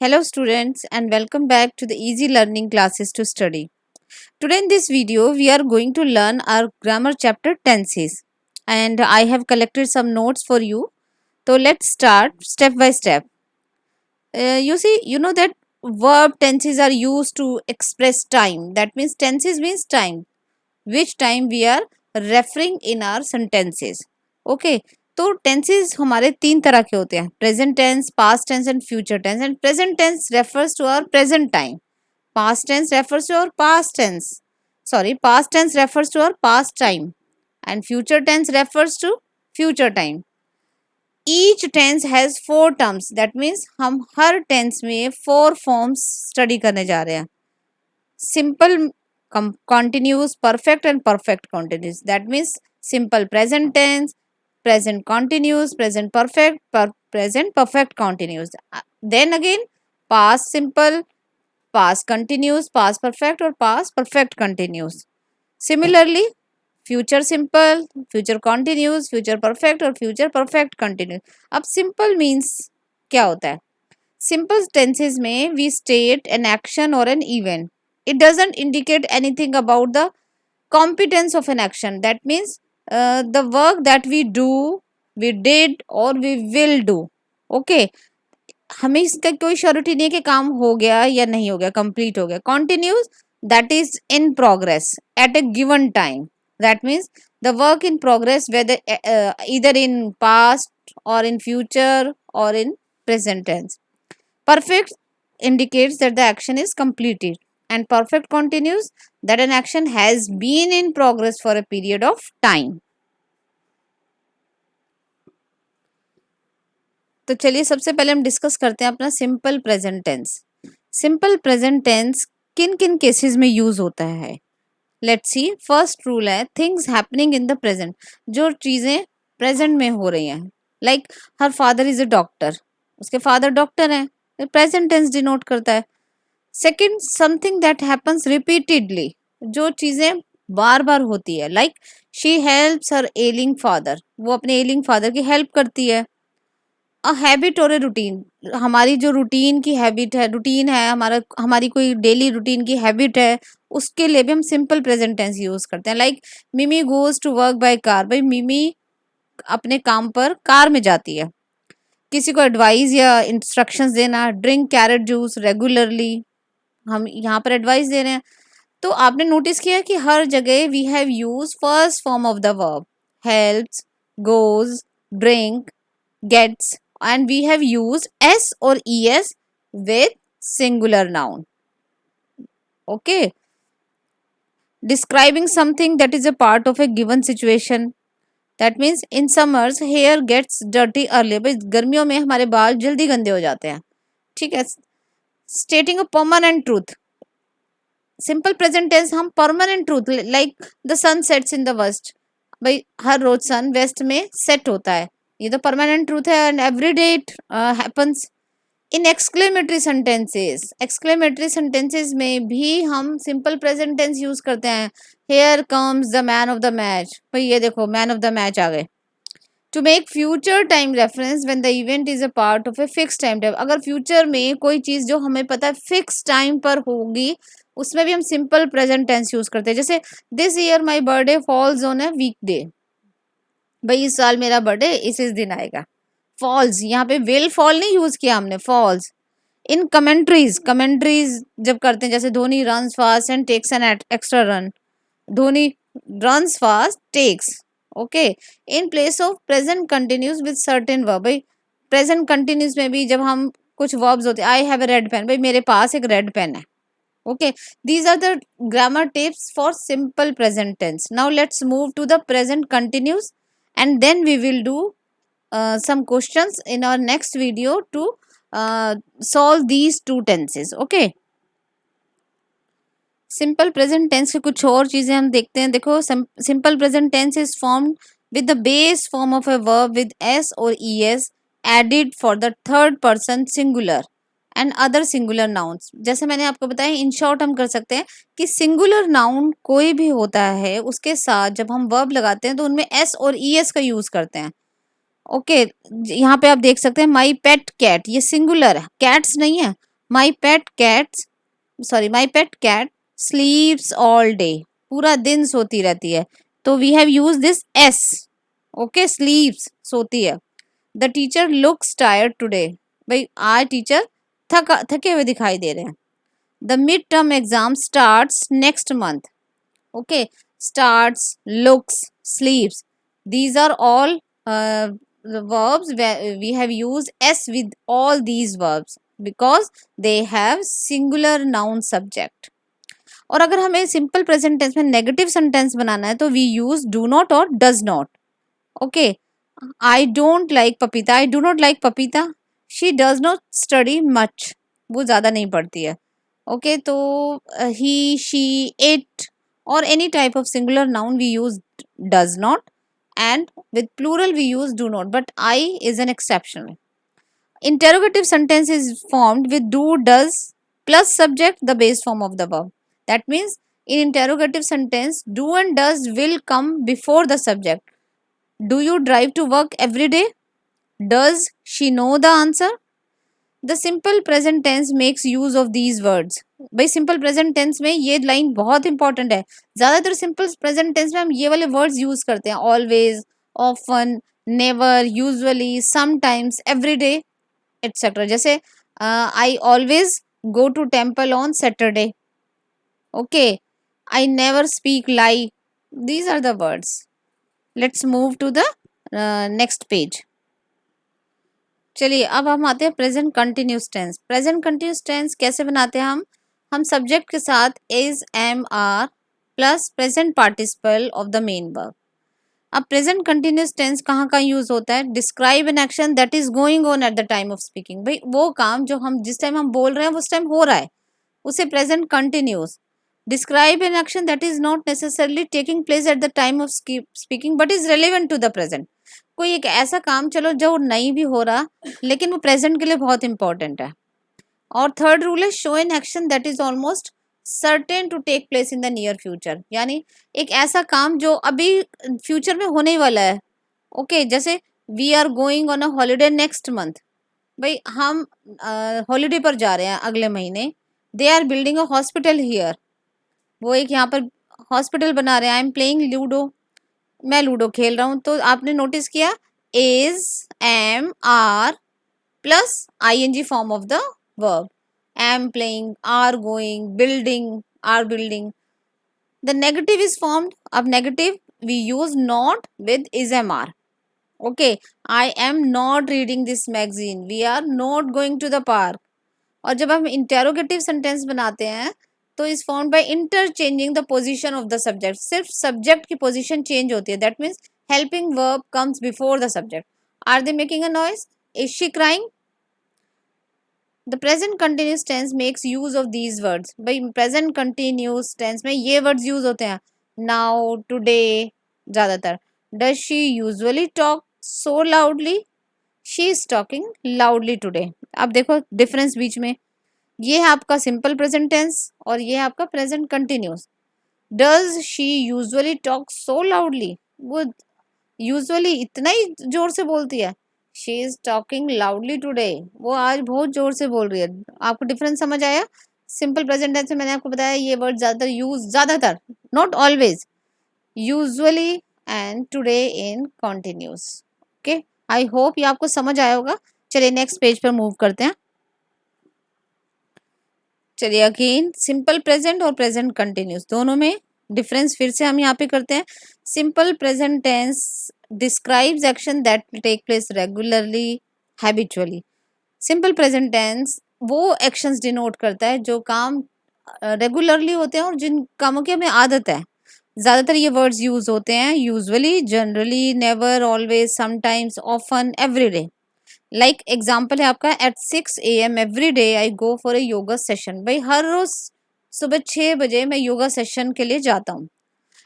Hello students and welcome back to the easy learning classes to study. Today in this video we are going to learn our grammar chapter tenses and I have collected some notes for you. So let's start step by step. You know that verb tenses are used to express time. That means tenses means time. Which time we are referring in our sentences. Okay. तो tenses हमारे तीन तरह के होते हैं present tense past tense and future tense and present tense refers to our present time past tense refers to our past tense past tense refers to our past time and future tense refers to future time. Each tense has four terms. That means हम हर tense में four forms study करने जा रहे हैं. Simple continuous perfect and perfect continuous. That means simple present tense, present continuous, present perfect, present perfect continuous. Then again past simple, past continuous, past perfect और past perfect continuous. Similarly, future simple, future continuous, future perfect और future perfect continuous. अब simple means क्या होता है? Simple tenses में we state an action or an event. It doesn't indicate anything about the competence of an action. That means the work that we do, we did or we will do. Okay. हमें इसका कोई surety नहीं है कि काम हो गया या नहीं हो गया कंप्लीट हो गया continuous that is in progress at a given time that means the work in progress whether either in past or in future or in present tense. Perfect indicates that the action is completed and perfect continues that an action has been in progress for a period of time. तो चलिए सबसे पहले हम discuss करते हैं अपना simple present tense. Simple present tense किन किन केसेस में यूज होता है. Let's see. फर्स्ट रूल है things happening in the present. जो चीजें प्रेजेंट में हो रही हैं like her father is a doctor. उसके फादर डॉक्टर हैं. प्रेजेंट टेंस डिनोट करता है. Second something that happens repeatedly. जो चीजें बार बार होती है like she helps her ailing father. वो अपने एलिंग फादर की हेल्प करती है. अ हैबिट और ए रूटीन. हमारी जो रूटीन की हैबिट है रूटीन है हमारी कोई डेली रूटीन की हैबिट है उसके लिए भी हम सिंपल प्रेजेंट टेंस यूज करते हैं like Mimi goes to work by car. भाई मिमी अपने काम पर कार में जाती है. किसी को एडवाइस या इंस्ट्रक्शंस देना ड्रिंक कैरेट जूस रेगुलरली. हम यहाँ पर एडवाइस दे रहे हैं. तो आपने नोटिस किया कि हर जगह we have use first form of the verb helps goes drink gets and we have used s or es with singular noun. Okay, describing something that is a part of a given situation. That means in summers hair gets dirty early. भाई गर्मियों में हमारे बाल जल्दी गंदे हो जाते हैं. ठीक है. stating a permanent truth. Simple present tense हम permanent truth like the sun sets in the west. भाई हर रोज सन वेस्ट में सेट होता है. ये तो परमानेंट ट्रूथ है and every day it happens. In exclamatory sentences में भी हम सिंपल प्रेजेंट टेंस यूज करते हैं. Here comes the man of the match. भाई ये देखो मैन ऑफ द मैच आ गए. To make future time reference when the event is a part of a fix time table. अगर future में कोई चीज जो हमें पता है फिक्स टाइम पर होगी उसमें भी हम सिंपल प्रेजेंट टेंस यूज करते हैं. जैसे this year my birthday falls on a week day. भाई इस साल मेरा बर्थडे इस दिन आएगा. फॉल्स यहाँ पे विल फॉल नहीं यूज किया हमने फॉल्स. इन कमेंट्रीज जब करते हैं जैसे Dhoni runs fast and takes an extra run. Dhoni runs fast takes. Okay. In place of present continuous with certain verb. भाई प्रेजेंट कंटिन्यूस में भी जब हम कुछ वर्ब्स होते हैं I have a red pen. भाई मेरे पास एक रेड पेन है. Okay, these are the grammar tips for simple present tense. Now let's move to the present continuous and then we will do some questions in our next video to solve these two tenses. Okay, simple present tense की कुछ और चीजें हम देखते हैं. देखो simple present tense is formed with the base form of a verb with s or es added for the third person singular and other singular nouns. जैसे मैंने आपको बताया इन शॉर्ट हम कर सकते हैं कि सिंगुलर नाउन कोई भी होता है उसके साथ जब हम वर्ब लगाते हैं तो उनमें एस और ई एस का यूज करते हैं. ओके. यहाँ पे आप देख सकते हैं माई पेट कैट. ये सिंगुलर है कैट्स नहीं है. My pet cat sleeps all day, पूरा दिन सोती रहती है, तो we have use this S. Okay, sleeps सोती है। The teacher looks tired today, भाई आज टीचर थके हुए दिखाई दे रहे हैं। The mid term exam starts next month. Okay, starts, looks, sleeps, these are all the verbs where we have used s with all these verbs because they have singular noun subject. और अगर हमें simple present tense में negative sentence बनाना है तो we use do not और does not. Okay, I don't like papita, I do not like papita. She does not study much, वो ज़्यादा नहीं पढ़ती है। ओके, तो he, she, it or any type of singular noun we use does not, and with plural we use do not, but I is an exception. Interrogative sentence is formed with do, does plus subject, the base form of the verb. That means in interrogative sentence do and does will come before the subject. Do you drive to work every day? Does she know the answer? The simple present tense makes use of these words. भाई simple present tense में ये line बहुत important है। ज़्यादातर simple present tense में हम ये वाले वर्ड्स यूज करते हैं, always, often, never, usually, sometimes, every day etcetera. जैसे I always go to temple on Saturday. Okay, I never speak lie. These are the words. Let's move to the next page. चलिए अब हम आते हैं present continuous tense. Present continuous tense कैसे बनाते हैं हम सब्जेक्ट के साथ is, am, are plus present participle of the main verb. अब प्रेजेंट कंटिन्यूस टेंस कहाँ कहाँ यूज होता है? Describe an action that is going on at the time of speaking. भाई वो काम जो हम जिस टाइम हम बोल रहे हैं उस टाइम हो रहा है, उसे present continuous. Describe an action that is not necessarily taking place at the time of speaking but is relevant to the present. कोई एक ऐसा काम चलो जो नहीं भी हो रहा लेकिन वो प्रेजेंट के लिए बहुत इंपॉर्टेंट है। और थर्ड रूल है show an action that is almost certain to take place in the near future, यानी एक ऐसा काम जो अभी फ्यूचर में होने ही वाला है। ओके, जैसे we are going on a holiday next month, भाई हम हॉलीडे पर जा रहे हैं अगले महीने। They are building a hospital here, वो एक यहाँ पर हॉस्पिटल बना रहे हैं। आई एम प्लेइंग लूडो, मैं लूडो खेल रहा हूँ। तो आपने नोटिस किया is, am, are plus ing form of the verb. Am playing, are going, building, are building. The negative is formed. अब negative we use not with is, am, are. Okay, I am not reading this magazine, we are not going to the park. और जब हम interrogative sentence बनाते हैं तो is formed by interchanging the position of the subject. सिर्फ subject की position change होती है। That means helping verb comes before the subject. Are they making a noise? Is she crying? The present continuous tense makes use of these words. भाई present continuous tense में ये words use होते हैं, now, today ज्यादातर। Does she usually talk so loudly? She is talking loudly today. अब देखो difference बीच में, ये है आपका सिंपल प्रेजेंट टेंस और ये है आपका present continuous. Does she usually talk so loudly? वो यूजुअली इतना ही जोर से बोलती है। She is talking loudly today, वो आज बहुत जोर से बोल रही है। आपको डिफरेंस समझ आया? सिंपल प्रेजेंट टेंस में मैंने आपको बताया ये वर्ड ज्यादातर not always, usually and today in continuous. Okay, I hope ये आपको समझ आया होगा। चलिए नेक्स्ट पेज पर मूव करते हैं। चलिए अगेन सिंपल प्रेजेंट और प्रेजेंट कंटिन्यूस दोनों में डिफरेंस फिर से हम यहाँ पे करते हैं। Simple present tense describes action that take place regularly, habitually. Simple present tense वो एक्शंस डिनोट करता है जो काम रेगुलरली होते हैं और जिन कामों की हमें आदत है। ज़्यादातर ये वर्ड्स यूज होते हैं usually, generally, never, always, sometimes, often, everyday. Like example है आपका at 6 AM every day I go for a yoga session. भाई हर रोज सुबह 6 बजे मैं योगा सेशन के लिए जाता हूँ।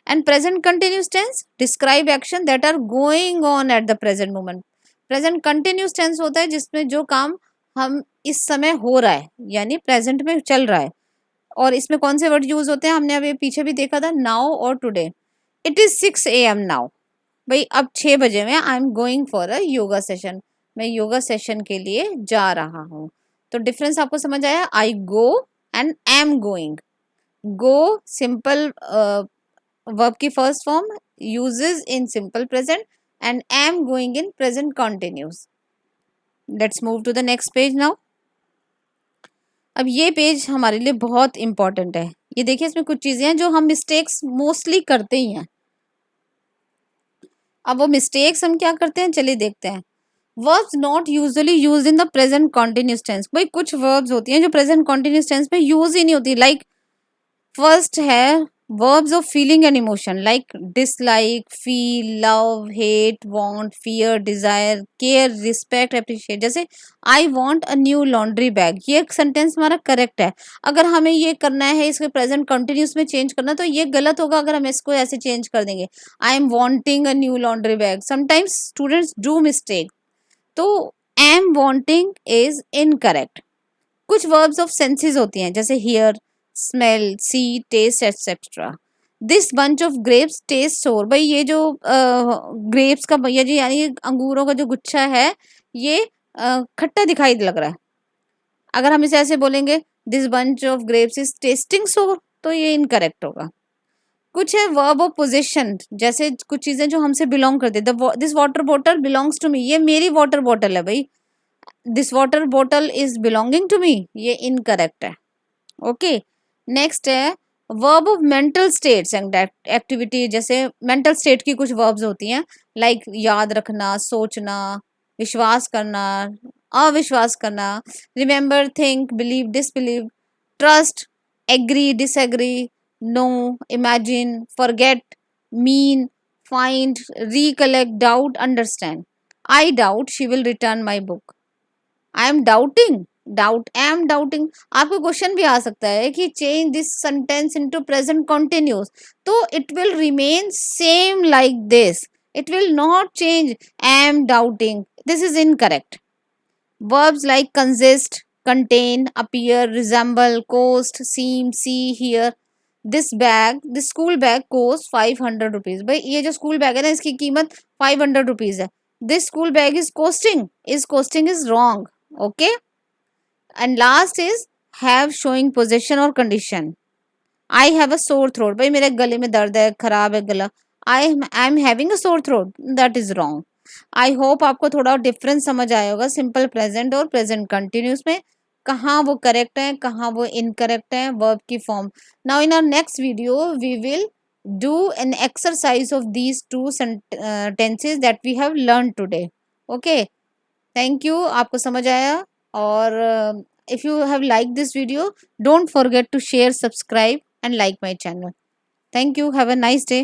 And present continuous tense describe action that are going on at the present moment. Present continuous tense होता है जिसमें जो काम हम इस समय हो रहा है यानी प्रेजेंट में चल रहा है। और इसमें कौन से वर्ड यूज होते हैं हमने अभी पीछे भी देखा था, नाउ और today. It is 6 AM now, भाई अब 6 बजे में I am going for a yoga session, मैं योगा सेशन के लिए जा रहा हूँ। तो डिफरेंस आपको समझ आया? I go and am going. Go simple verb की first form, uses in simple present, and am going in present continuous. Let's move to the next page now. अब ये पेज हमारे लिए बहुत इंपॉर्टेंट है. ये देखिए, इसमें कुछ चीजें हैं जो हम मिस्टेक्स मोस्टली करते ही हैं. अब वो मिस्टेक्स हम क्या करते हैं, चलिए देखते हैं. Verbs not usually used in the present continuous tense. भाई कुछ वर्ब्स होती हैं जो प्रेजेंट कॉन्टिन्यूस टेंस में यूज ही नहीं होती. लाइक फर्स्ट है verbs of feeling and emotion, like dislike, feel, love, hate, want, fear, desire, care, respect, appreciate. जैसे I want a new laundry bag, ये सेंटेंस हमारा करेक्ट है. अगर हमें ये करना है, इसके प्रेजेंट कंटिन्यूस में चेंज करना, तो ये गलत होगा अगर हम इसको ऐसे चेंज कर देंगे. I am wanting a new laundry bag. Sometimes students do mistake. तो am wanting is incorrect. कुछ verbs of senses होती हैं, जैसे hear, smell, see, taste, etc. This bunch of grapes taste sour. भाई ये जो ग्रेप्स का भैया जी, यानी अंगूरों का जो गुच्छा है, ये खट्टा दिखाई लग रहा है. अगर हम इसे ऐसे बोलेंगे, this bunch of grapes is testing सोर, तो ये इनकरेक्ट होगा. कुछ है वर्ब ऑफ पोजेशन, जैसे कुछ चीजें जो हमसे बिलोंग करती है. This water bottle belongs to me, ये मेरी वाटर बॉटल है भाई. This water bottle is belonging to me, ये इनकरेक्ट है. ओके, नेक्स्ट है verb of mental states and activity. जैसे मेंटल स्टेट की कुछ वर्ब्स होती हैं, लाइक याद रखना, सोचना, विश्वास करना, अविश्वास करना, remember, think, believe, disbelieve, trust, agree, disagree, know, imagine, forget, mean, find, recollect, doubt, understand. I doubt she will return my book. I am doubting, doubt, am doubting. आपको क्वेश्चन भी आ सकता है कि change this sentence into present continuous, तो it will remain same like this. It will not change. Am doubting, this is incorrect. verbs like consist, contain, appear, resemble, cost, seem, see, hear. This school bag cost 500 rupees. भाई ये जो school bag है ना, इसकी कीमत 500 rupees है. This school bag is costing is wrong. Okay, and last is have, showing position और condition. I have a sore throat. भाई मेरे गले में दर्द है, खराब है गला. I am having a sore throat, that is wrong. I hope आपको थोड़ा डिफरेंस समझ आया होगा सिंपल प्रेजेंट और प्रेजेंट कंटिन्यूस में, कहाँ वो करेक्ट है, कहाँ वो इनकरेक्ट है वर्ब की form. Now in our next video we will do an exercise of these two tenses that we have learned today. Okay, thank you. आपको समझ आया? और if you have liked this video, don't forget to share, subscribe and like my channel. Thank you. Have a nice day.